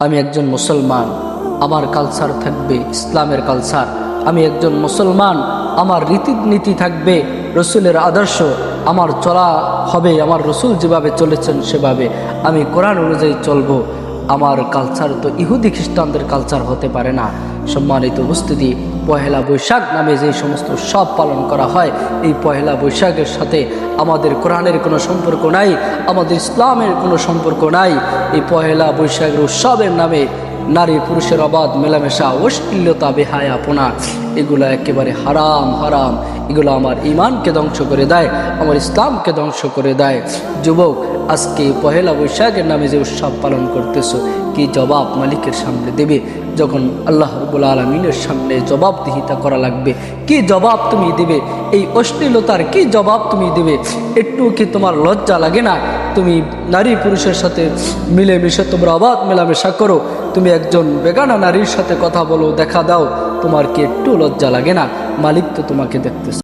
আমি একজন মুসলমান, আমার কালচার থাকবে ইসলামের কালচার। আমি একজন মুসলমান, আমার রীতিনীতি থাকবে রসুলের আদর্শ। আমার চলা হবে আমার রসুল যেভাবে চলেছেন সেভাবে। আমি কোরআন অনুযায়ী চলবো। আমার কালচার তো ইহুদি খ্রিস্টানদের কালচার হতে পারে না। সম্মানিত উপস্থিতি, পহেলা বৈশাখ নামে যে সমস্ত উৎসব পালন করা হয়, এই পহেলা বৈশাখের সাথে আমাদের কোরআনের কোনো সম্পর্ক নাই, আমাদের ইসলামের কোনো সম্পর্ক নাই। এই পহেলা বৈশাখের উৎসবের নামে নারী পুরুষের অবাধ মেলামেশা, অশ্লীলতা, বেহায়াপনা, এগুলো একেবারে হারাম হারাম। এগুলো আমার ঈমানকে ধ্বংস করে দেয়, আমার ইসলামকে ধ্বংস করে দেয়। যুবক, আজকে পহেলা বৈশাখের নামে যে উৎসব পালন করতেছো, কি জবাব মালিকের সামনে দেবে? যখন আল্লাহ রাব্বুল আলামিনের সামনে জবাবদিহিতা করা লাগবে, কি জবাব তুমি দিবে? এই অশ্লীলতার কি জবাব তুমি দিবে? একটু কি তোমার লজ্জা লাগে না? তুমি নারী পুরুষের সাথে মিলেমিশে তোমরা অবাধ মেলামেশা করো, তুমি একজন বেগানা নারীর সাথে কথা বলো, দেখা দাও, তোমার কি একটু লজ্জা লাগে না? মালিক তো তোমাকে দেখতেছে।